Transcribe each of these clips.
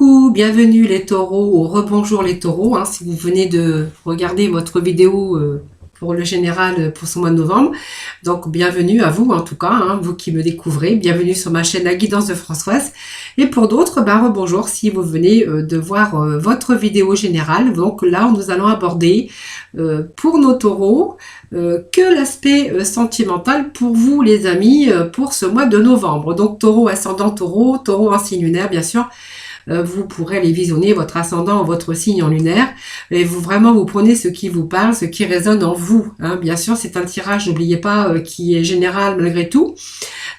Coucou, bienvenue les taureaux, ou rebonjour les taureaux, hein, si vous venez de regarder votre vidéo pour le général pour ce mois de novembre. Donc bienvenue à vous en tout cas, hein, vous qui me découvrez, bienvenue sur ma chaîne La Guidance de Françoise. Et pour d'autres, rebonjour si vous venez de voir votre vidéo générale. Donc là, nous allons aborder pour nos taureaux que l'aspect sentimental pour vous les amis pour ce mois de novembre. Donc taureau, ascendant taureau, taureau en signe lunaire bien sûr. Vous pourrez aller visionner votre ascendant, votre signe en lunaire, et vous prenez ce qui vous parle, ce qui résonne en vous. Hein. Bien sûr, c'est un tirage, n'oubliez pas, qui est général malgré tout,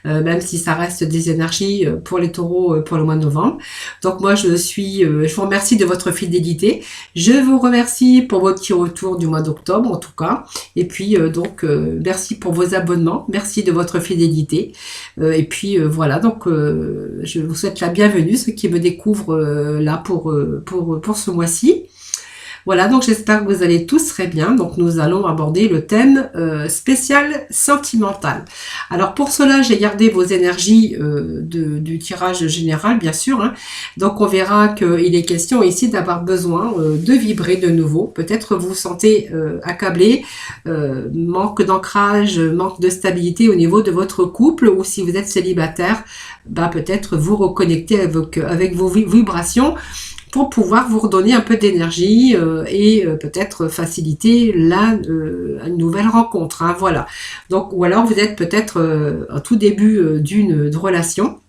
même si ça reste des énergies pour les taureaux pour le mois de novembre. Donc moi, je vous remercie de votre fidélité. Je vous remercie pour votre petit retour du mois d'octobre, en tout cas. Et puis, merci pour vos abonnements, merci de votre fidélité. Et puis, voilà, donc je vous souhaite la bienvenue, ceux qui me découvrent là pour ce mois-ci. Voilà, donc j'espère que vous allez tous très bien. Donc nous allons aborder le thème spécial sentimental. Alors pour cela, j'ai gardé vos énergies du tirage général, bien sûr. Hein. Donc on verra qu'il est question ici d'avoir besoin de vibrer de nouveau. Peut-être vous vous sentez accablé, manque d'ancrage, manque de stabilité au niveau de votre couple, ou si vous êtes célibataire, peut-être vous reconnecter avec vos vibrations pour pouvoir vous redonner un peu d'énergie et peut-être faciliter une nouvelle rencontre. Hein, voilà. Donc, ou alors vous êtes peut-être au tout début d'une relation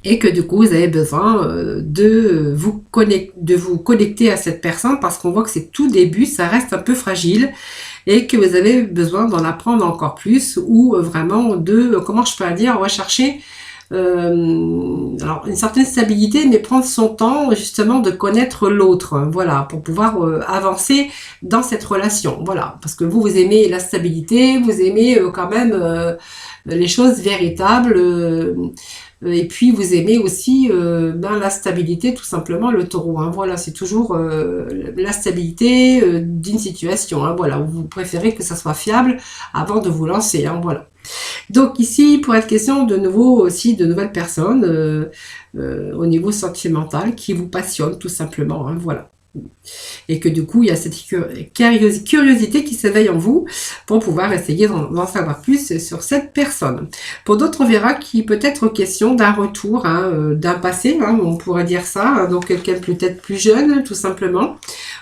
et que du coup vous avez besoin de vous connecter à cette personne parce qu'on voit que c'est tout début, ça reste un peu fragile et que vous avez besoin d'en apprendre encore plus ou vraiment comment je peux dire, rechercher alors une certaine stabilité, mais prendre son temps justement de connaître l'autre, voilà, pour pouvoir avancer dans cette relation, voilà, parce que vous aimez la stabilité, vous aimez quand même les choses véritables, et puis vous aimez aussi la stabilité, tout simplement, le taureau, hein, voilà, c'est toujours la stabilité d'une situation, hein, voilà, où vous préférez que ça soit fiable avant de vous lancer, hein, voilà. Donc ici, il pourrait être question de nouveau aussi de nouvelles personnes au niveau sentimental qui vous passionnent tout simplement, hein, voilà. Et que du coup, il y a cette curiosité qui s'éveille en vous pour pouvoir essayer d'en savoir plus sur cette personne. Pour d'autres, on verra qu'il peut être question d'un retour, hein, d'un passé, hein, on pourrait dire ça, hein, donc quelqu'un peut-être plus jeune, tout simplement,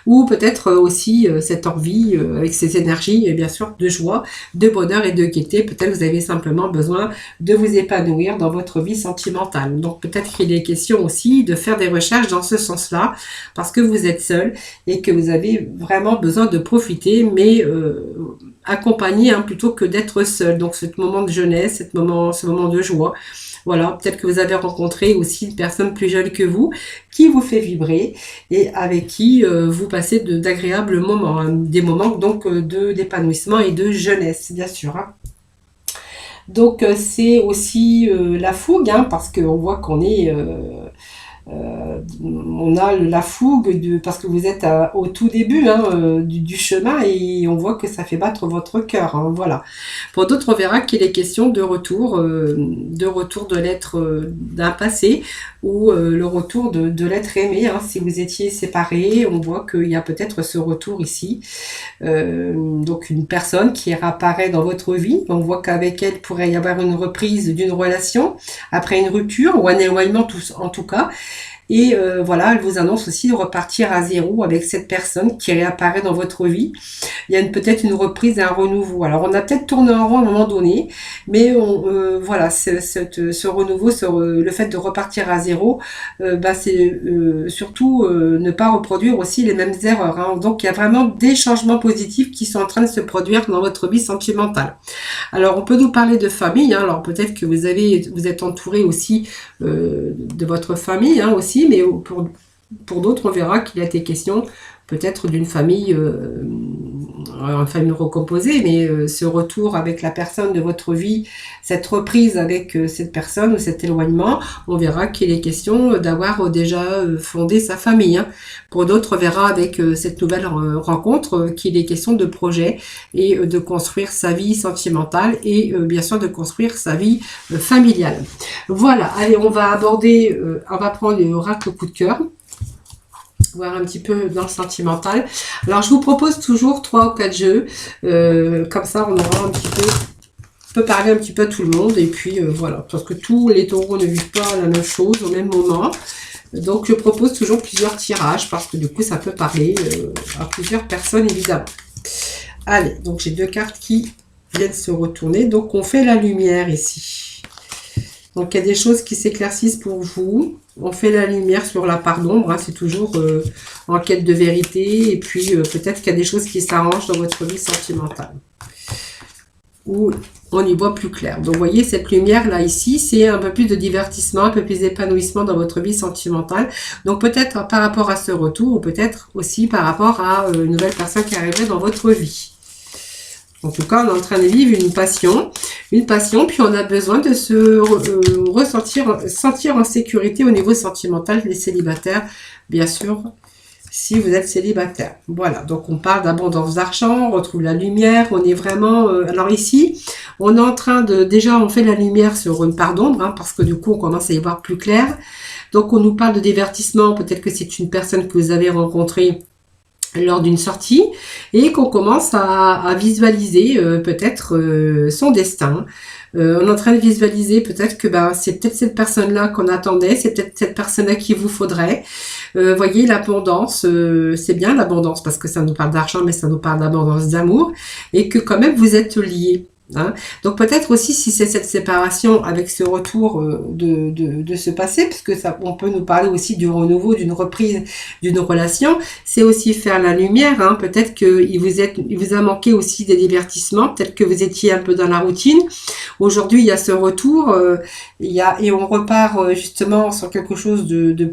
ou peut-être aussi cette envie avec ses énergies, et bien sûr, de joie, de bonheur et de gaieté. Peut-être vous avez simplement besoin de vous épanouir dans votre vie sentimentale. Donc peut-être qu'il est question aussi de faire des recherches dans ce sens-là, parce que vous êtes seul et que vous avez vraiment besoin de profiter, mais accompagné, hein, plutôt que d'être seul. Donc ce moment de jeunesse, ce moment de joie. Voilà, peut-être que vous avez rencontré aussi une personne plus jeune que vous qui vous fait vibrer et avec qui vous passez d'agréables moments, hein, des moments donc d'épanouissement et de jeunesse, bien sûr. Hein. Donc c'est aussi la fougue, hein, parce qu'on voit qu'on est on a la fougue parce que vous êtes au tout début, hein, du chemin, et on voit que ça fait battre votre cœur, hein, voilà. Pour d'autres, on verra qu'il est question de retour de l'être d'un passé, ou le retour de l'être aimé, hein. Si vous étiez séparés, on voit qu'il y a peut-être ce retour ici, donc une personne qui réapparaît dans votre vie. On voit qu'avec elle pourrait y avoir une reprise d'une relation après une rupture ou un éloignement, en tout cas. Et voilà, elle vous annonce aussi de repartir à zéro avec cette personne qui réapparaît dans votre vie. Il y a peut-être une reprise et un renouveau. Alors, on a peut-être tourné en rond à un moment donné, mais voilà, ce renouveau, le fait de repartir à zéro, c'est surtout ne pas reproduire aussi les mêmes erreurs. Hein. Donc, il y a vraiment des changements positifs qui sont en train de se produire dans votre vie sentimentale. Alors, on peut nous parler de famille. Hein. Alors, peut-être que vous êtes entouré aussi de votre famille, hein, aussi. Mais pour d'autres, on verra qu'il a été question peut-être d'une famille une famille recomposée, mais ce retour avec la personne de votre vie, cette reprise avec cette personne ou cet éloignement, on verra qu'il est question d'avoir déjà fondé sa famille. Hein. Pour d'autres, on verra avec cette nouvelle rencontre qu'il est question de projet et de construire sa vie sentimentale et bien sûr de construire sa vie familiale. Voilà, allez, on va aborder, on va prendre l'oracle coup de cœur. Voir un petit peu dans le sentimental. Alors, je vous propose toujours 3 ou 4 jeux. Comme ça, on aura un petit peu... On peut parler un petit peu à tout le monde. Et puis, voilà. Parce que tous les taureaux ne vivent pas la même chose au même moment. Donc, je propose toujours plusieurs tirages. Parce que du coup, ça peut parler à plusieurs personnes, évidemment. Allez, donc j'ai 2 cartes qui viennent se retourner. Donc, on fait la lumière ici. Donc, il y a des choses qui s'éclaircissent pour vous. On fait la lumière sur la part d'ombre. Hein, c'est toujours en quête de vérité. Et puis, peut-être qu'il y a des choses qui s'arrangent dans votre vie sentimentale. Ou on y voit plus clair. Donc, vous voyez, cette lumière-là, ici, c'est un peu plus de divertissement, un peu plus d'épanouissement dans votre vie sentimentale. Donc, peut-être par rapport à ce retour, ou peut-être aussi par rapport à une nouvelle personne qui arriverait dans votre vie. En tout cas, on est en train de vivre une passion, puis on a besoin de se sentir en sécurité au niveau sentimental, les célibataires, bien sûr, si vous êtes célibataire. Voilà, donc on parle d'abondance d'argent, on retrouve la lumière, on est vraiment... alors ici, on est en train de... Déjà, on fait la lumière sur une part d'ombre, hein, parce que du coup, on commence à y voir plus clair. Donc, on nous parle de divertissement, peut-être que c'est une personne que vous avez rencontrée lors d'une sortie et qu'on commence à visualiser peut-être son destin. On est en train de visualiser peut-être que c'est peut-être cette personne-là qu'on attendait, c'est peut-être cette personne-là qu'il vous faudrait. Voyez, l'abondance, c'est bien l'abondance parce que ça nous parle d'argent, mais ça nous parle d'abondance d'amour et que quand même vous êtes liés. Hein. Donc peut-être aussi si c'est cette séparation avec ce retour de ce passé, parce que ça, on peut nous parler aussi du renouveau, d'une reprise d'une relation, c'est aussi faire la lumière. Hein. Peut-être qu'il vous a manqué aussi des divertissements, peut-être que vous étiez un peu dans la routine. Aujourd'hui, il y a ce retour, et on repart justement sur quelque chose de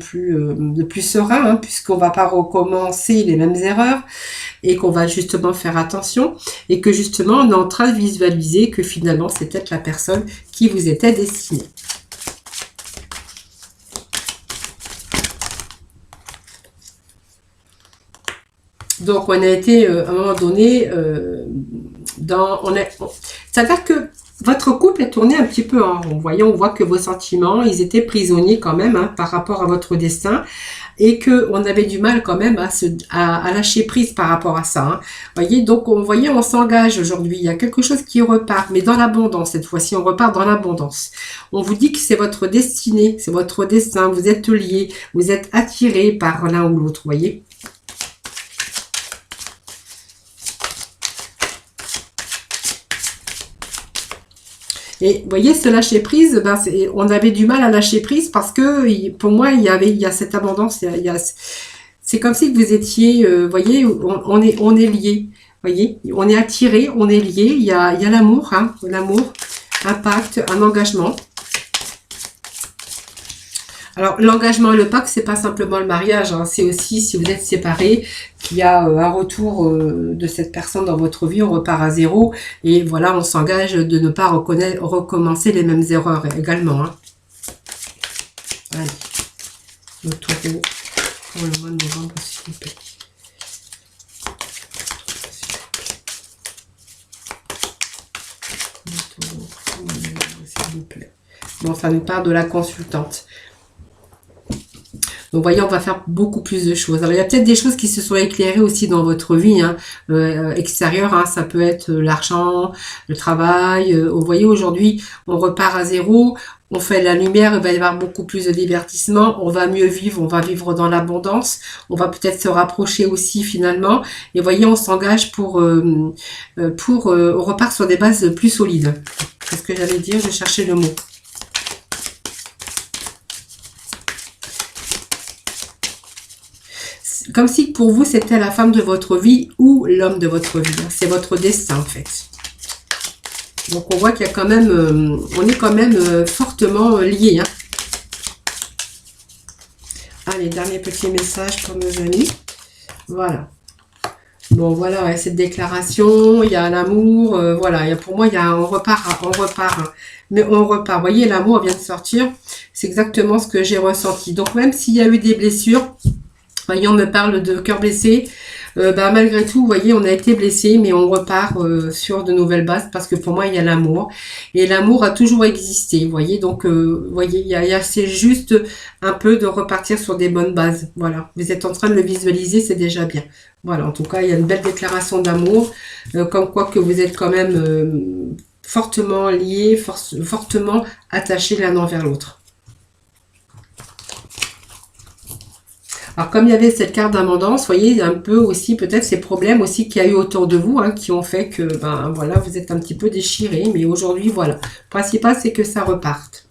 plus serein, hein, puisqu'on va pas recommencer les mêmes erreurs et qu'on va justement faire attention et que justement on est en train de visualiser que finalement c'est peut-être la personne qui vous était destinée. Donc on a été à un moment donné c'est-à-dire que votre couple est tourné un petit peu en rond. Vous voyez, on voit que vos sentiments, ils étaient prisonniers quand même hein, par rapport à votre destin et qu'on avait du mal quand même à lâcher prise par rapport à ça. Hein. Voyez, donc on s'engage aujourd'hui. Il y a quelque chose qui repart, mais dans l'abondance cette fois-ci. On repart dans l'abondance. On vous dit que c'est votre destinée, c'est votre destin. Vous êtes liés, vous êtes attirés par l'un ou l'autre. Voyez. Et vous voyez, ce lâcher prise, on avait du mal à lâcher prise parce que pour moi, il y a cette abondance. C'est comme si vous étiez, voyez, on est liés. Voyez, on est attiré, on est lié. Il y a l'amour, hein, l'amour, un pacte, un engagement. Alors, l'engagement et le pacte, c'est pas simplement le mariage, hein, c'est aussi si vous êtes séparés, qu'il y a un retour de cette personne dans votre vie, on repart à zéro, et voilà, on s'engage de ne pas recommencer les mêmes erreurs également. Hein. Allez, le taureau pour le mois de novembre, s'il vous plaît. Le taureau pour le mois de novembre, s'il vous plaît. Bon, ça nous parle de la consultante. Donc, vous voyez, on va faire beaucoup plus de choses. Alors, il y a peut-être des choses qui se sont éclairées aussi dans votre vie hein, extérieure. Hein, ça peut être l'argent, le travail. Vous voyez, aujourd'hui, on repart à zéro. On fait la lumière, il va y avoir beaucoup plus de divertissement. On va mieux vivre, on va vivre dans l'abondance. On va peut-être se rapprocher aussi finalement. Et vous voyez, on s'engage on repart sur des bases plus solides. C'est ce que j'allais dire, je cherchais le mot. Comme si pour vous, c'était la femme de votre vie ou l'homme de votre vie. C'est votre destin, en fait. Donc, on voit qu'il y a quand même... on est quand même fortement liés. Hein. Allez, dernier petit message pour nos amis. Voilà. Bon, voilà, ouais, cette déclaration, il y a l'amour, voilà, pour moi, on repart, hein. Mais on repart. Vous voyez, l'amour vient de sortir. C'est exactement ce que j'ai ressenti. Donc, même s'il y a eu des blessures, voyez, on me parle de cœur blessé. Bah, malgré tout, vous voyez, on a été blessé, mais on repart sur de nouvelles bases parce que pour moi, il y a l'amour. Et l'amour a toujours existé, vous voyez. Donc, vous voyez, c'est juste un peu de repartir sur des bonnes bases. Voilà, vous êtes en train de le visualiser, c'est déjà bien. Voilà, en tout cas, il y a une belle déclaration d'amour, comme quoi que vous êtes quand même fortement liés, fortement attachés l'un envers l'autre. Alors, comme il y avait cette carte d'abondance, vous voyez, il y a un peu aussi peut-être ces problèmes aussi qu'il y a eu autour de vous, hein, qui ont fait que, ben voilà, vous êtes un petit peu déchirés. Mais aujourd'hui, voilà. Le principal, c'est que ça reparte.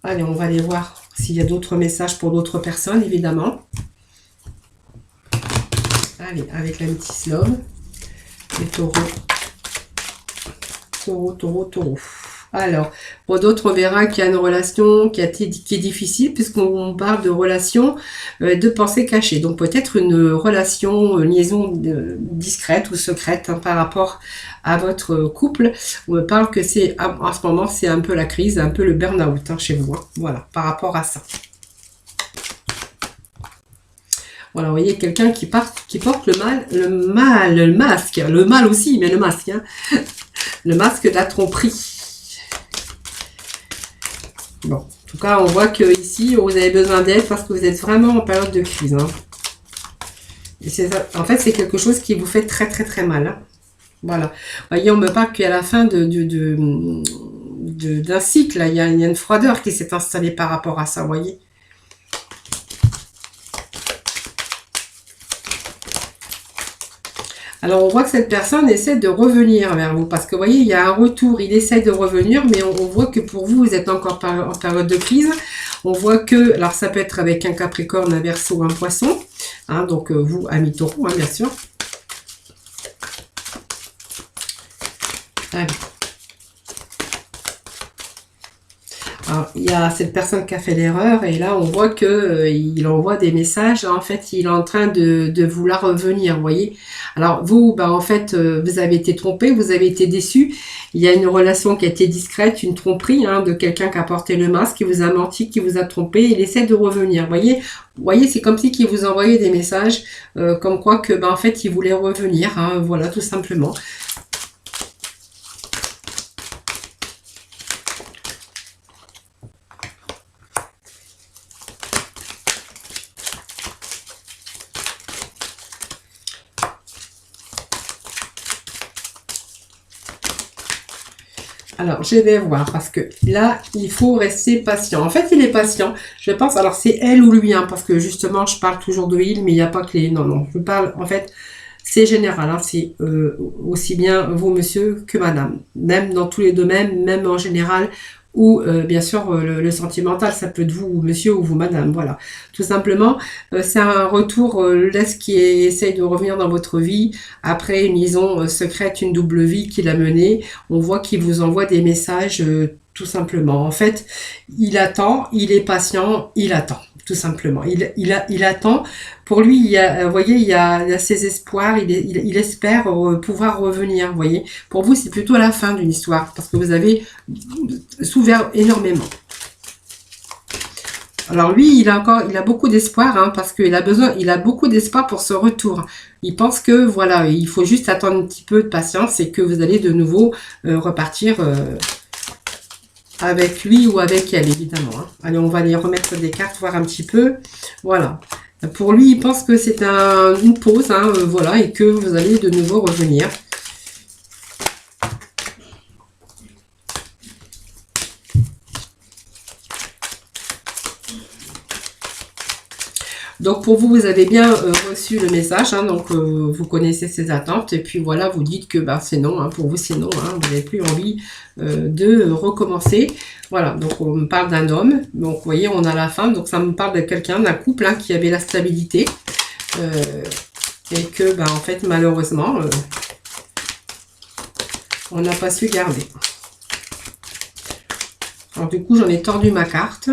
Allez, on va aller voir s'il y a d'autres messages pour d'autres personnes, évidemment. Allez, avec la métisse Love. Les taureaux. Taureau, taureau, taureau. Alors, pour d'autres, on verra qu'il y a une relation qui est difficile, puisqu'on parle de relation de pensée cachée. Donc, peut-être une relation, une liaison discrète ou secrète, hein, par rapport à votre couple. On me parle que c'est, en ce moment, c'est un peu la crise, un peu le burn-out, hein, chez vous. Hein. Voilà, par rapport à ça. Voilà, vous voyez, quelqu'un qui porte le masque, le mal aussi, mais le masque, hein. Le masque de la tromperie. Bon, en tout cas, on voit que ici, vous avez besoin d'aide parce que vous êtes vraiment en période de crise. Hein. Et en fait, c'est quelque chose qui vous fait très, très, très mal. Hein. Voilà. Vous voyez, on me parle qu'à la fin d'un cycle, il y a une froideur qui s'est installée par rapport à ça, vous voyez. Alors, on voit que cette personne essaie de revenir vers vous. Parce que, vous voyez, il y a un retour. Il essaie de revenir, mais on voit que pour vous, vous êtes encore en période de crise. On voit que, alors ça peut être avec un Capricorne, un Verseau, un Poisson. Hein, donc, vous, amis Taureau, hein, bien sûr. Allez. Alors, il y a cette personne qui a fait l'erreur et là on voit que il envoie des messages. En fait, il est en train de vouloir revenir, vous voyez. Alors vous, en fait, vous avez été trompé, vous avez été déçu. Il y a une relation qui a été discrète, une tromperie, hein, de quelqu'un qui a porté le masque, qui vous a menti, qui vous a trompé. Il essaie de revenir, vous voyez, c'est comme si il vous envoyait des messages comme quoi que, en fait, il voulait revenir, hein, voilà, tout simplement. Alors, je vais voir, parce que là, il faut rester patient. En fait, il est patient, je pense. Alors, c'est elle ou lui, hein, parce que justement, je parle toujours de il, mais il n'y a pas que les... Non, je parle, en fait, c'est général. Hein, c'est aussi bien vous, monsieur, que madame. Même dans tous les domaines, même en général, ou bien sûr le sentimental, ça peut être vous, monsieur, ou vous, madame, voilà. Tout simplement, c'est un retour, laisse qui essaye de revenir dans votre vie, après une liaison secrète, une double vie qu'il a menée, on voit qu'il vous envoie des messages, tout simplement. En fait, il attend, il est patient, il attend. Tout simplement. Il attend. Pour lui, vous voyez, il y a ses espoirs. Il espère pouvoir revenir. Vous voyez. Pour vous, c'est plutôt la fin d'une histoire parce que vous avez souffert énormément. Alors lui, il a beaucoup d'espoir, hein, parce qu'il a beaucoup d'espoir pour ce retour. Il pense que voilà, il faut juste attendre un petit peu de patience et que vous allez de nouveau repartir. Avec lui ou avec elle, évidemment. Hein. Allez, on va aller remettre des cartes, voir un petit peu. Voilà. Pour lui, il pense que c'est une pause, hein, voilà, et que vous allez de nouveau revenir. Donc pour vous, vous avez bien reçu le message, hein, donc vous connaissez ses attentes, et puis voilà, vous dites que c'est non, hein, pour vous c'est non, hein, vous n'avez plus envie de recommencer. Voilà, donc on me parle d'un homme, donc vous voyez, on a la fin, donc ça me parle de quelqu'un, d'un couple, hein, qui avait la stabilité, et que, en fait, malheureusement, on n'a pas su garder. Alors du coup, j'en ai tordu ma carte.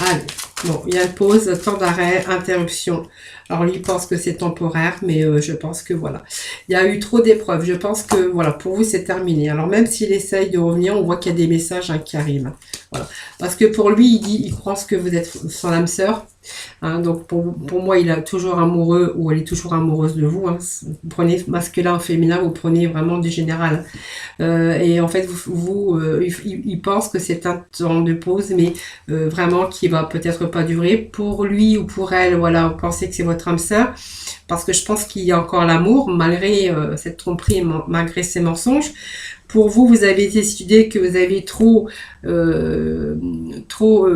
Allez. Bon, il y a une pause, temps d'arrêt, interruption. Alors lui, il pense que c'est temporaire, mais je pense que voilà. Il y a eu trop d'épreuves. Je pense que voilà, pour vous, c'est terminé. Alors même s'il essaye de revenir, on voit qu'il y a des messages qui arrivent. Voilà. Parce que pour lui, il pense que vous êtes son âme sœur. Hein, donc pour moi, il est toujours amoureux ou elle est toujours amoureuse de vous. Hein. Vous prenez masculin ou féminin, vous prenez vraiment du général. Et en fait, il pense que c'est un temps de pause, mais vraiment qui va peut-être pas durer. Pour lui ou pour elle, voilà, vous pensez que c'est votre âme sœur, parce que je pense qu'il y a encore l'amour, malgré cette tromperie, malgré ces mensonges. Pour vous, vous avez décidé que vous avez trop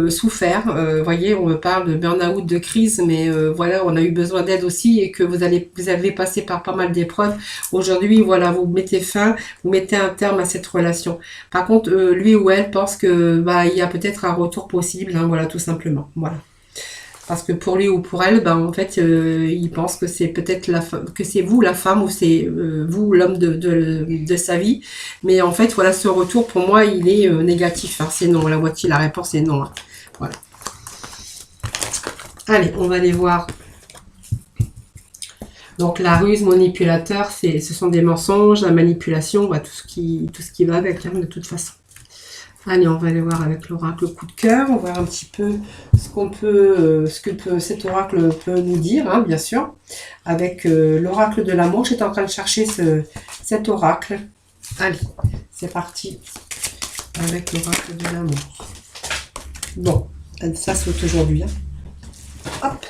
souffert. Voyez, on me parle de burn-out, de crise, mais voilà, on a eu besoin d'aide aussi et que vous avez passé par pas mal d'épreuves. Aujourd'hui, voilà, vous mettez fin, vous mettez un terme à cette relation. Par contre, lui ou elle pense que il y a peut-être un retour possible, hein, voilà, tout simplement. Voilà. Parce que pour lui ou pour elle, en fait, il pense que c'est peut-être que c'est vous la femme ou c'est vous l'homme de sa vie. Mais en fait, voilà, ce retour, pour moi, il est négatif. Hein, c'est non. La réponse est non. Hein. Voilà. Allez, on va aller voir. Donc, la ruse, manipulateur, ce sont des mensonges, la manipulation, tout ce qui va avec, hein, de toute façon. Allez, on va aller voir avec l'oracle coup de cœur. On va voir un petit peu ce que cet oracle peut nous dire, hein, bien sûr. Avec l'oracle de l'amour. J'étais en train de chercher cet oracle. Allez, c'est parti avec l'oracle de l'amour. Bon, ça saute aujourd'hui. Hein. Hop.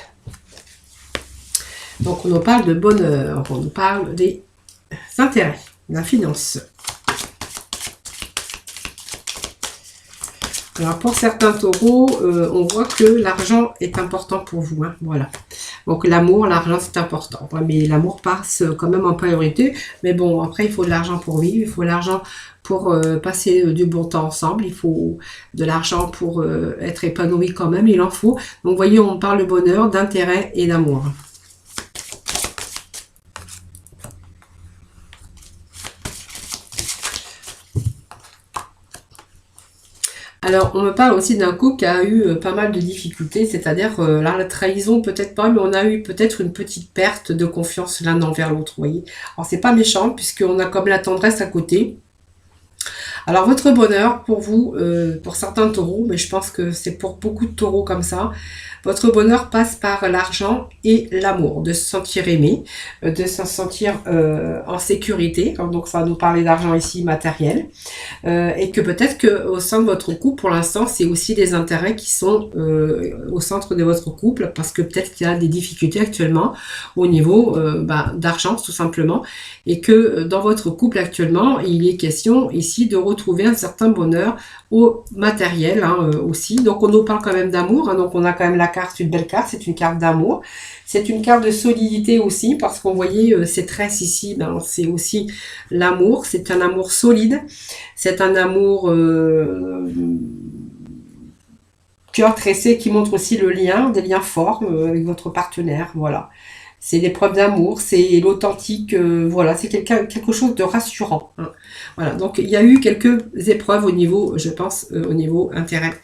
Donc, on nous parle de bonheur. On nous parle des intérêts, de la finance. Alors pour certains taureaux, on voit que l'argent est important pour vous. Hein, voilà. Donc l'amour, l'argent c'est important. Mais l'amour passe quand même en priorité. Mais bon, après il faut de l'argent pour vivre, il faut de l'argent pour passer du bon temps ensemble. Il faut de l'argent pour être épanoui quand même, il en faut. Donc vous voyez, on parle de bonheur, d'intérêt et d'amour. Alors, on me parle aussi d'un couple qui a eu pas mal de difficultés, c'est-à-dire, là, la trahison, peut-être pas, mais on a eu peut-être une petite perte de confiance l'un envers l'autre, vous voyez. Alors, c'est pas méchant, puisqu'on a comme la tendresse à côté. Alors, votre bonheur, pour vous, pour certains taureaux, mais je pense que c'est pour beaucoup de taureaux comme ça, votre bonheur passe par l'argent et l'amour, de se sentir aimé, de se sentir en sécurité. Donc, ça va nous parler d'argent ici, matériel. Et que peut-être qu'au sein de votre couple, pour l'instant, c'est aussi des intérêts qui sont au centre de votre couple, parce que peut-être qu'il y a des difficultés actuellement au niveau d'argent, tout simplement, et que dans votre couple actuellement, il est question ici de retrouver un certain bonheur au matériel hein, aussi. Donc on nous parle quand même d'amour, hein, donc on a quand même la carte, une belle carte, c'est une carte d'amour. C'est une carte de solidité aussi, parce qu'on voyait ces tresses ici, c'est aussi l'amour, c'est un amour solide, c'est un amour cœur tressé qui montre aussi le lien, des liens forts avec votre partenaire, voilà. C'est l'épreuve d'amour, c'est l'authentique, voilà, c'est quelque chose de rassurant. Hein. Voilà, donc il y a eu quelques épreuves au niveau, je pense, au niveau intérêt,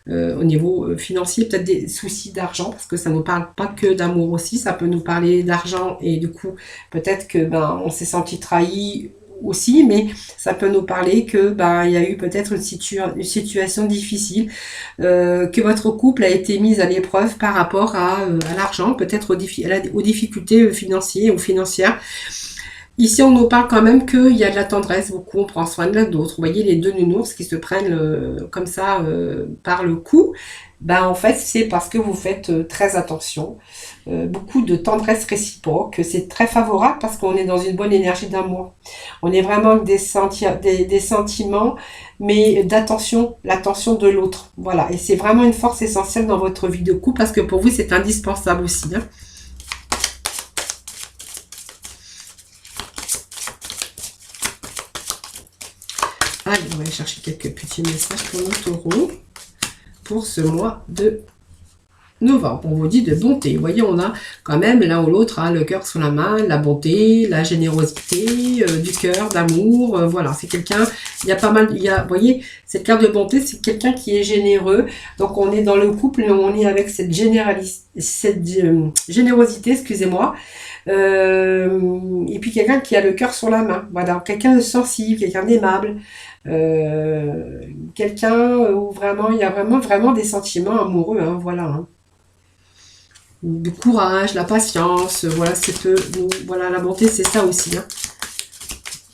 au niveau financier, peut-être des soucis d'argent, parce que ça ne nous parle pas que d'amour aussi, ça peut nous parler d'argent et du coup, peut-être que on s'est senti trahi aussi, mais ça peut nous parler que il y a eu peut-être une situation difficile, que votre couple a été mis à l'épreuve par rapport à l'argent, peut-être aux difficultés financières ou financières. Ici, on nous parle quand même qu'il y a de la tendresse, beaucoup, on prend soin de l'un de l'autre. Vous voyez les deux nounours qui se prennent comme ça par le cou. En fait, c'est parce que vous faites très attention. Beaucoup de tendresse réciproque. C'est très favorable parce qu'on est dans une bonne énergie d'amour. On est vraiment avec des sentiments, mais d'attention, l'attention de l'autre. Voilà. Et c'est vraiment une force essentielle dans votre vie de couple parce que pour vous, c'est indispensable aussi. Hein. Allez, on va aller chercher quelques petits messages pour nos taureaux pour ce mois de novembre. On vous dit de bonté. Vous voyez, on a quand même l'un ou l'autre, hein, le cœur sur la main, la bonté, la générosité, du cœur, d'amour. Voilà, c'est quelqu'un, il y a pas mal, vous voyez, cette carte de bonté, c'est quelqu'un qui est généreux. Donc, on est dans le couple, on est avec cette générosité, excusez-moi. Et puis, quelqu'un qui a le cœur sur la main. Voilà, quelqu'un de sensible, quelqu'un d'aimable. Quelqu'un où vraiment, il y a vraiment des sentiments amoureux, hein, voilà. Hein. Le courage, la patience, voilà, voilà, la bonté, c'est ça aussi. Hein.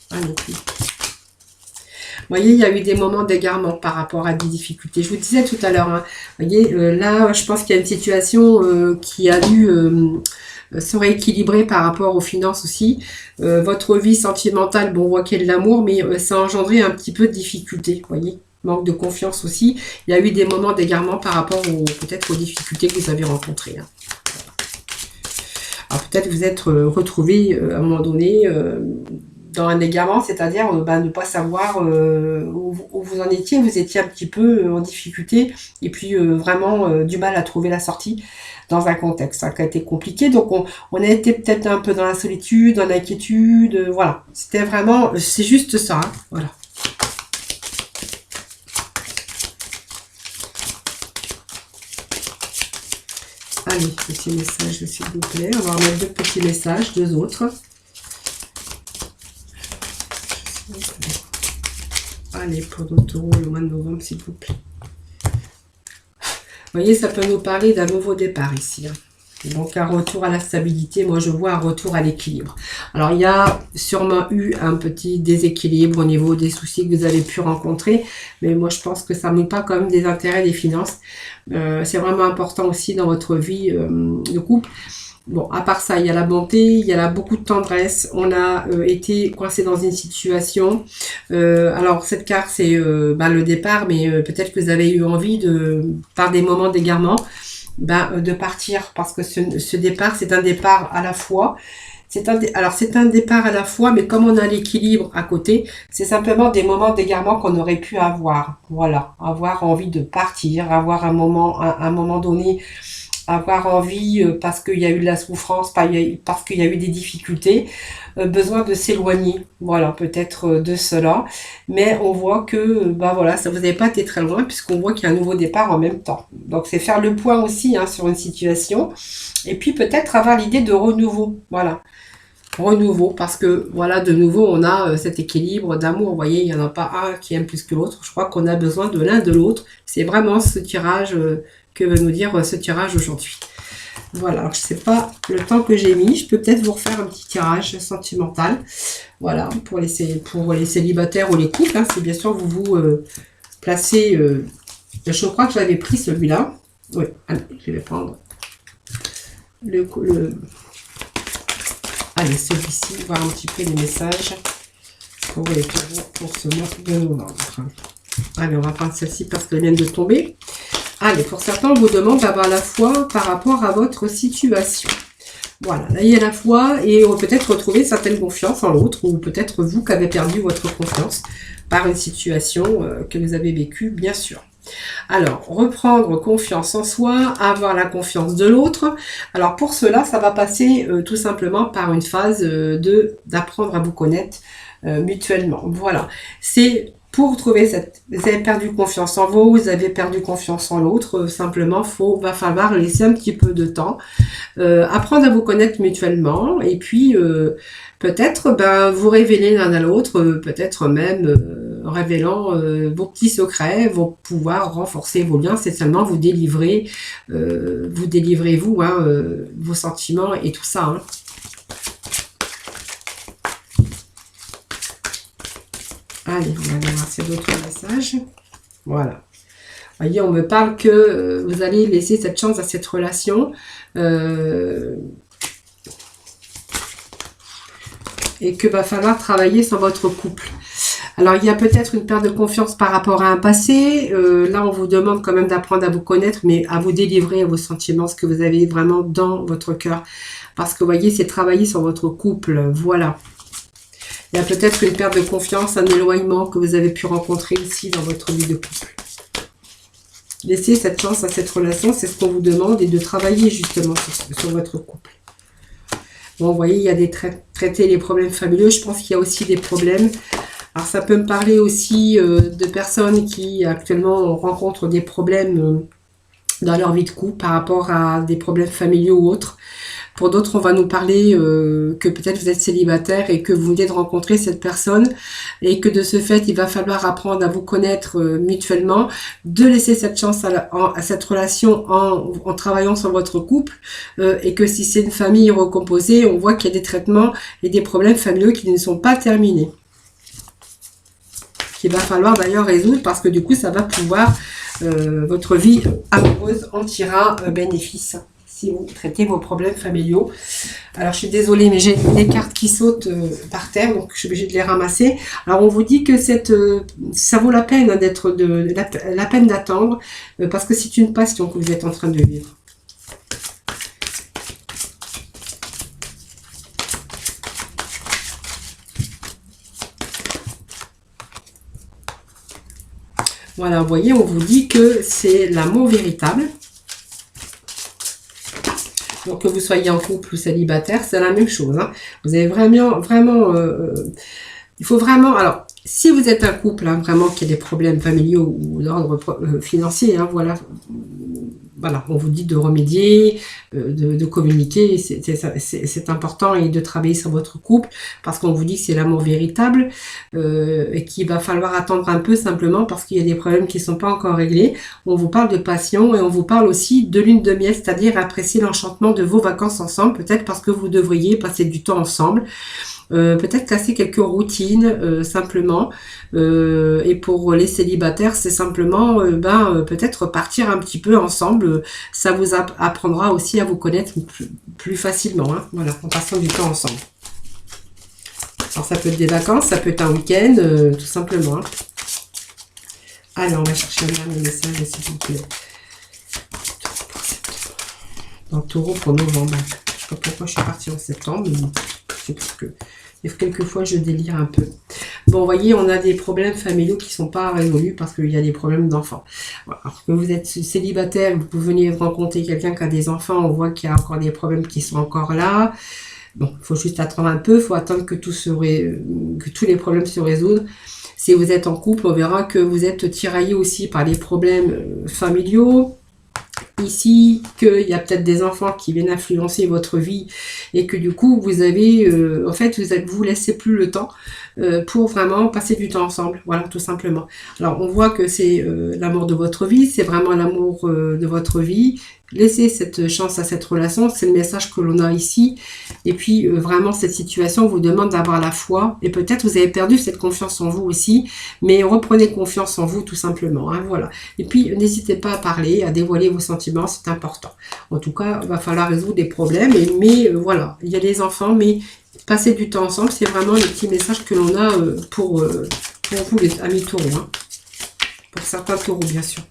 Allez, puis. Vous voyez, il y a eu des moments d'égarement par rapport à des difficultés. Je vous disais tout à l'heure, hein, vous voyez, là, je pense qu'il y a une situation qui a dû se rééquilibrer par rapport aux finances aussi. Votre vie sentimentale, bon, on voit qu'il y a de l'amour, mais ça a engendré un petit peu de difficultés, vous voyez. Manque de confiance aussi. Il y a eu des moments d'égarement par rapport peut-être aux difficultés que vous avez rencontrées. Hein. Alors peut-être vous êtes retrouvé à un moment donné dans un égarement, c'est-à-dire ne pas savoir où vous en étiez. Vous étiez un petit peu en difficulté et puis vraiment du mal à trouver la sortie dans un contexte qui a été compliqué. Donc on a été peut-être un peu dans la solitude, dans l'inquiétude. Voilà, c'était vraiment, c'est juste ça. Hein, voilà. Allez, petit message s'il vous plaît. On va remettre deux petits messages, deux autres. Allez, pour nos taureaux, le mois de novembre, s'il vous plaît. Vous voyez, ça peut nous parler d'un nouveau départ ici. Hein. Donc, un retour à la stabilité. Moi, je vois un retour à l'équilibre. Alors, il y a sûrement eu un petit déséquilibre au niveau des soucis que vous avez pu rencontrer. Mais moi, je pense que ça ne met pas quand même des intérêts des finances. C'est vraiment important aussi dans votre vie de couple. Bon, à part ça, il y a la bonté, il y a beaucoup de tendresse. On a été coincé dans une situation. Alors, cette carte, c'est le départ, mais peut-être que vous avez eu envie, par des moments d'égarement, de partir. Parce que ce départ, c'est un départ à la fois. Alors, c'est un départ à la fois, mais comme on a l'équilibre à côté, c'est simplement des moments d'égarement qu'on aurait pu avoir. Voilà, avoir envie de partir, avoir un moment donné, avoir envie, parce qu'il y a eu de la souffrance, parce qu'il y a eu des difficultés, besoin de s'éloigner, voilà, peut-être de cela, mais on voit que, voilà, ça vous n'avez pas été très loin, puisqu'on voit qu'il y a un nouveau départ en même temps. Donc, c'est faire le point aussi hein, sur une situation, et puis peut-être avoir l'idée de renouveau, voilà. Renouveau, parce que, voilà, de nouveau, on a cet équilibre d'amour, vous voyez, il n'y en a pas un qui aime plus que l'autre, je crois qu'on a besoin de l'un de l'autre, c'est vraiment ce tirage que veut nous dire ce tirage aujourd'hui. Voilà, je ne sais pas le temps que j'ai mis, je peux peut-être vous refaire un petit tirage sentimental, voilà, pour les célibataires ou les couples, hein, si bien sûr vous placez, je crois que j'avais pris celui-là, oui, allez, je vais prendre allez, celui-ci, voir un petit peu les messages pour les taureaux pour ce mois de novembre. Allez, on va prendre celle-ci parce qu'elle vient de tomber. Allez, pour certains, on vous demande d'avoir la foi par rapport à votre situation. Voilà, là, il y a la foi et on peut peut-être retrouver une certaine confiance en l'autre ou peut-être vous qui avez perdu votre confiance par une situation que vous avez vécue, bien sûr. Alors, reprendre confiance en soi, avoir la confiance de l'autre. Alors, pour cela, ça va passer tout simplement par une phase d'apprendre à vous connaître mutuellement. Voilà, c'est... Pour trouver vous avez perdu confiance en vous avez perdu confiance en l'autre, simplement, va falloir laisser un petit peu de temps, apprendre à vous connaître mutuellement, et puis peut-être vous révéler l'un à l'autre, peut-être même révélant vos petits secrets, vont pouvoir renforcer vos liens, c'est seulement vous délivrer, vous, hein, vos sentiments et tout ça, hein. Allez, on va aller voir s'il y a d'autres messages. Voilà. Vous voyez, on me parle que vous allez laisser cette chance à cette relation. Et que va falloir travailler sur votre couple. Alors, il y a peut-être une perte de confiance par rapport à un passé. Là, on vous demande quand même d'apprendre à vous connaître, mais à vous délivrer à vos sentiments, ce que vous avez vraiment dans votre cœur. Parce que, vous voyez, c'est travailler sur votre couple. Voilà. Il y a peut-être une perte de confiance, un éloignement que vous avez pu rencontrer ici dans votre vie de couple. laissez cette chance à cette relation, c'est ce qu'on vous demande, et de travailler justement sur votre couple. Bon, vous voyez, il y a des traiter les problèmes familiaux. Je pense qu'il y a aussi des problèmes. Alors, ça peut me parler aussi de personnes qui actuellement rencontrent des problèmes dans leur vie de couple par rapport à des problèmes familiaux ou autres. Pour d'autres, on va nous parler que peut-être vous êtes célibataire et que vous venez de rencontrer cette personne et que de ce fait, il va falloir apprendre à vous connaître mutuellement, de laisser cette chance à cette relation en travaillant sur votre couple et que si c'est une famille recomposée, on voit qu'il y a des traitements et des problèmes familiaux qui ne sont pas terminés. Qu'il va falloir d'ailleurs résoudre parce que du coup, ça va pouvoir, votre vie amoureuse en tirera bénéfice. Si vous traitez vos problèmes familiaux. Alors, je suis désolée, mais j'ai des cartes qui sautent par terre, donc je suis obligée de les ramasser. Alors, on vous dit que ça vaut la peine d'être la peine d'attendre, parce que c'est une passion que vous êtes en train de vivre. Voilà, vous voyez, on vous dit que c'est l'amour véritable. Donc, que vous soyez en couple ou célibataire, c'est la même chose. Hein. Vous avez vraiment, il faut vraiment... Alors, si vous êtes un couple, hein, vraiment, qui a des problèmes familiaux ou d'ordre financier, hein, voilà, on vous dit de remédier, de communiquer, c'est important, et de travailler sur votre couple, parce qu'on vous dit que c'est l'amour véritable, et qu'il va falloir attendre un peu simplement, parce qu'il y a des problèmes qui ne sont pas encore réglés. On vous parle de passion, et on vous parle aussi de lune de miel, c'est-à-dire apprécier l'enchantement de vos vacances ensemble, peut-être parce que vous devriez passer du temps ensemble. Peut-être casser quelques routines simplement, et pour les célibataires c'est simplement peut-être partir un petit peu ensemble, ça vous apprendra aussi à vous connaître plus facilement, hein, voilà, en passant du temps ensemble. Alors ça peut être des vacances, ça peut être un week-end, tout simplement, hein. Allez, on va chercher un dernier message s'il vous plaît. Donc taureau pour novembre. Je sais pas pourquoi je suis partie en septembre, mais c'est parce que quelquefois je délire un peu. Bon, vous voyez, on a des problèmes familiaux qui ne sont pas résolus parce qu'il y a des problèmes d'enfants. Alors que vous êtes célibataire, vous venez rencontrer quelqu'un qui a des enfants, on voit qu'il y a encore des problèmes qui sont encore là. Bon, il faut juste attendre un peu, il faut attendre que tous les problèmes se résoudent. Si vous êtes en couple, on verra que vous êtes tiraillé aussi par les problèmes familiaux. Ici, qu'il y a peut-être des enfants qui viennent influencer votre vie et que du coup, vous avez, en fait, vous laissez plus le temps pour vraiment passer du temps ensemble. Voilà, tout simplement. Alors, on voit que c'est l'amour de votre vie, c'est vraiment l'amour de votre vie. Laissez cette chance à cette relation, c'est le message que l'on a ici. Et puis, vraiment, cette situation vous demande d'avoir la foi. Et peut-être vous avez perdu cette confiance en vous aussi, mais reprenez confiance en vous tout simplement. Hein, voilà. Et puis, n'hésitez pas à parler, à dévoiler vos sentiments, c'est important. En tout cas, il va falloir résoudre des problèmes. Mais voilà, il y a des enfants, mais passer du temps ensemble, c'est vraiment les petits messages que l'on a pour vous, les amis taureaux. Hein. Pour certains taureaux, bien sûr.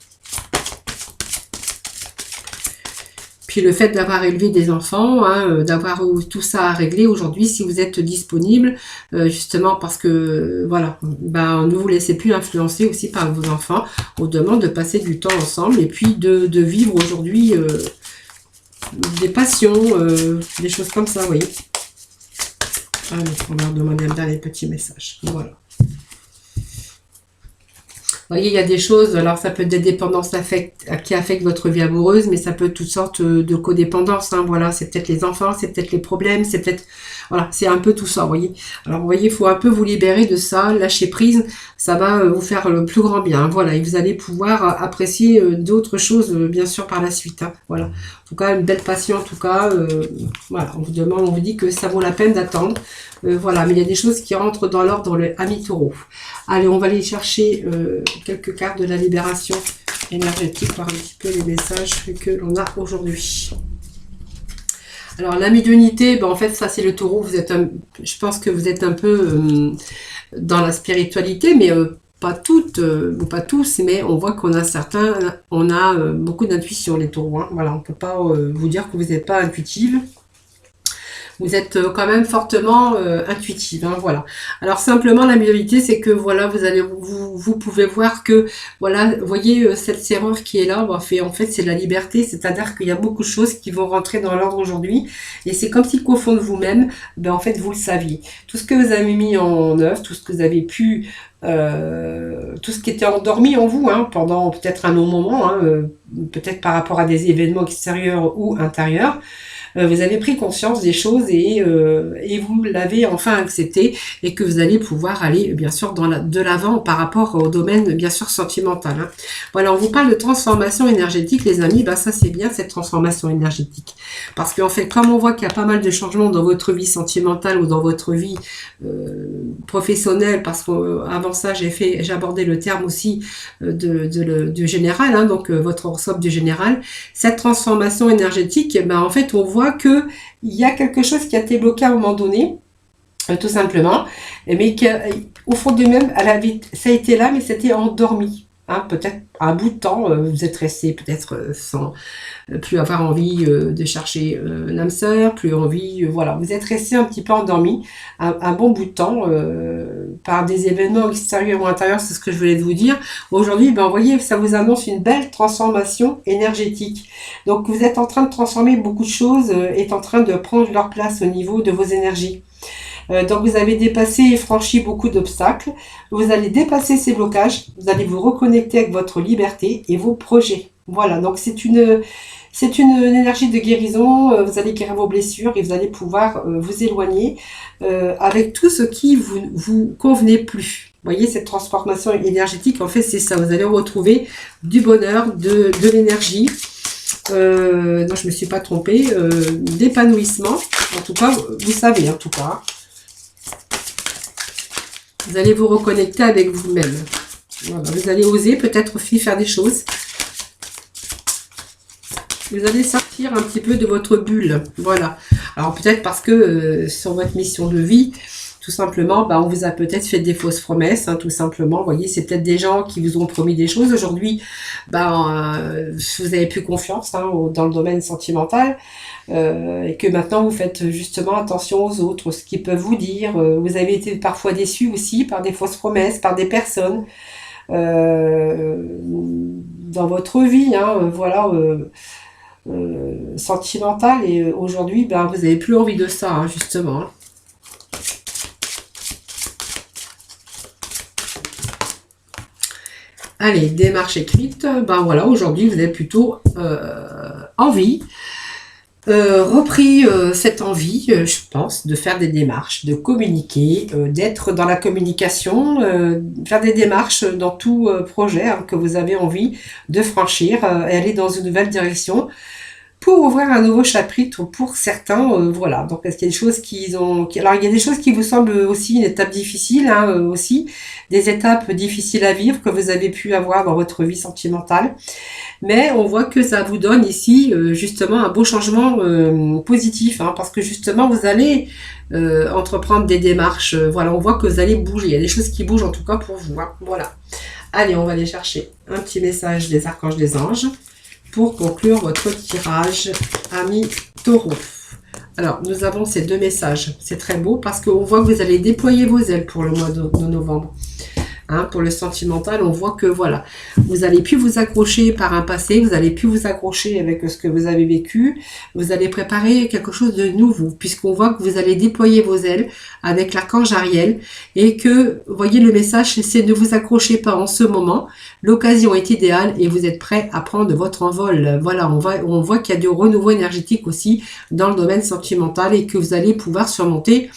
Puis le fait d'avoir élevé des enfants, hein, d'avoir tout ça à régler aujourd'hui, si vous êtes disponible, justement parce que, voilà, ne vous laissez plus influencer aussi par vos enfants. On demande de passer du temps ensemble et puis de vivre aujourd'hui des passions, des choses comme ça, vous voyez. Allez, on va demander un dernier petit message. Voilà. Vous voyez, il y a des choses, alors ça peut être des dépendances qui affectent votre vie amoureuse, mais ça peut être toutes sortes de codépendances, hein, voilà, c'est peut-être les enfants, c'est peut-être les problèmes, c'est peut-être, voilà, c'est un peu tout ça, vous voyez. Alors, vous voyez, il faut un peu vous libérer de ça, lâcher prise, ça va vous faire le plus grand bien, voilà, et vous allez pouvoir apprécier d'autres choses, bien sûr, par la suite, hein, voilà. En tout cas, une belle passion, en tout cas, voilà, on vous dit que ça vaut la peine d'attendre, voilà, mais il y a des choses qui rentrent dans l'ordre, le ami taureau. Allez, on va aller chercher quelques cartes de la libération énergétique, voir un petit peu les messages que l'on a aujourd'hui. Alors, l'ami d'unité, en fait, ça c'est le taureau. Je pense que vous êtes un peu dans la spiritualité, mais pas toutes, ou pas tous, mais on voit qu'on a certains, on a beaucoup d'intuition, les taureaux. Hein. Voilà, on ne peut pas vous dire que vous n'êtes pas intuitive. Vous êtes quand même fortement intuitive, hein, voilà. Alors simplement la vérité c'est que voilà, vous pouvez voir que voilà, vous voyez cette serrure qui est là, en fait c'est la liberté, c'est-à-dire qu'il y a beaucoup de choses qui vont rentrer dans l'ordre aujourd'hui et c'est comme si qu'au fond de vous-même, en fait vous le saviez. Tout ce que vous avez mis en œuvre, tout ce que vous avez pu tout ce qui était endormi en vous pendant peut-être un long moment, peut-être par rapport à des événements extérieurs ou intérieurs, vous avez pris conscience des choses et vous l'avez enfin accepté et que vous allez pouvoir aller bien sûr de l'avant par rapport au domaine bien sûr sentimental. Voilà, on vous parle de transformation énergétique les amis, ça c'est bien cette transformation énergétique. Parce qu'en fait, comme on voit qu'il y a pas mal de changements dans votre vie sentimentale ou dans votre vie professionnelle, parce qu'avant ça j'ai abordé le terme aussi du général, donc votre horoscope du général, cette transformation énergétique, en fait on voit que il y a quelque chose qui a été bloqué à un moment donné, tout simplement, mais qu'au fond de même, ça a été là, mais c'était endormi. Peut-être un bout de temps, vous êtes resté peut-être sans plus avoir envie de chercher l'âme sœur, plus envie, voilà, vous êtes resté un petit peu endormi un bon bout de temps par des événements extérieurs ou intérieurs, c'est ce que je voulais vous dire. Aujourd'hui, vous voyez, ça vous annonce une belle transformation énergétique. Donc vous êtes en train de transformer beaucoup de choses, est en train de prendre leur place au niveau de vos énergies. Donc vous avez dépassé et franchi beaucoup d'obstacles. Vous allez dépasser ces blocages. Vous allez vous reconnecter avec votre liberté et vos projets. Voilà, donc c'est une énergie de guérison. Vous allez guérir vos blessures et vous allez pouvoir vous éloigner avec tout ce qui vous convenait plus. Vous voyez, cette transformation énergétique, en fait, c'est ça. Vous allez retrouver du bonheur, de l'énergie. Non, je me suis pas trompée. D'épanouissement. En tout cas, vous savez, en tout cas. Vous allez vous reconnecter avec vous-même. Voilà, vous allez oser peut-être aussi faire des choses. Vous allez sortir un petit peu de votre bulle. Voilà. Alors peut-être parce que sur votre mission de vie, tout simplement, on vous a peut-être fait des fausses promesses, tout simplement. Vous voyez, c'est peut-être des gens qui vous ont promis des choses. Aujourd'hui, vous avez plus confiance dans le domaine sentimental. Et que maintenant vous faites justement attention aux autres, ce qu'ils peuvent vous dire. Vous avez été parfois déçus aussi par des fausses promesses, par des personnes dans votre vie, voilà, sentimentale. Et aujourd'hui, vous n'avez plus envie de ça, justement. Allez, démarche écrite. Voilà, aujourd'hui vous avez plutôt envie. Repris cette envie, je pense, de faire des démarches, de communiquer, d'être dans la communication, faire des démarches dans tout projet que vous avez envie de franchir et aller dans une nouvelle direction pour ouvrir un nouveau chapitre pour certains. Voilà, donc est-ce qu'il y a des choses alors il y a des choses qui vous semblent aussi une étape difficile, aussi des étapes difficiles à vivre que vous avez pu avoir dans votre vie sentimentale. Mais on voit que ça vous donne ici justement un beau changement positif, parce que justement vous allez entreprendre des démarches. Voilà, on voit que vous allez bouger. Il y a des choses qui bougent en tout cas pour vous. Voilà. Allez, on va aller chercher un petit message des archanges des anges pour conclure votre tirage, amis taureaux. Alors, nous avons ces deux messages. C'est très beau parce qu'on voit que vous allez déployer vos ailes pour le mois de novembre. Pour le sentimental, on voit que voilà, vous allez plus vous accrocher par un passé, vous allez plus vous accrocher avec ce que vous avez vécu, vous allez préparer quelque chose de nouveau, puisqu'on voit que vous allez déployer vos ailes avec l'archange Ariel, et que, vous voyez, le message, c'est ne vous accrochez pas en ce moment, l'occasion est idéale et vous êtes prêt à prendre votre envol. Voilà, on voit qu'il y a du renouveau énergétique aussi dans le domaine sentimental et que vous allez pouvoir surmonter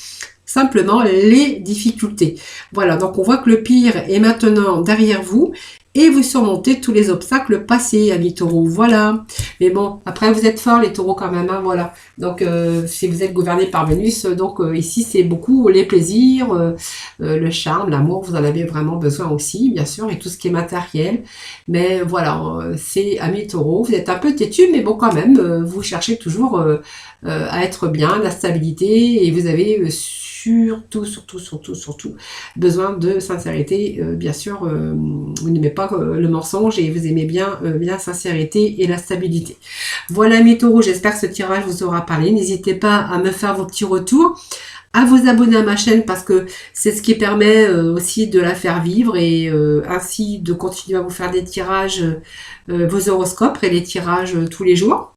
simplement les difficultés. Voilà, donc on voit que le pire est maintenant derrière vous et vous surmontez tous les obstacles passés, amis taureaux. Voilà. Mais bon, après vous êtes forts les taureaux quand même, voilà. Donc si vous êtes gouverné par Vénus, donc ici c'est beaucoup les plaisirs, le charme, l'amour, vous en avez vraiment besoin aussi, bien sûr, et tout ce qui est matériel. Mais voilà, c'est amis taureaux, vous êtes un peu têtus, mais bon quand même, vous cherchez toujours à être bien, la stabilité, et vous avez surtout, besoin de sincérité. Bien sûr, vous n'aimez pas le mensonge et vous aimez bien la sincérité et la stabilité. Voilà mes taureaux, j'espère que ce tirage vous aura parlé. N'hésitez pas à me faire vos petits retours, à vous abonner à ma chaîne parce que c'est ce qui permet aussi de la faire vivre et ainsi de continuer à vous faire des tirages, vos horoscopes et les tirages tous les jours.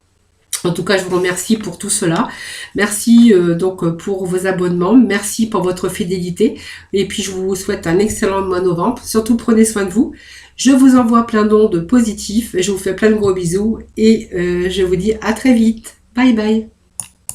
En tout cas, je vous remercie pour tout cela. Merci donc pour vos abonnements. Merci pour votre fidélité. Et puis, je vous souhaite un excellent mois de novembre. Surtout, prenez soin de vous. Je vous envoie plein d'ondes positifs. Je vous fais plein de gros bisous. Et je vous dis à très vite. Bye bye.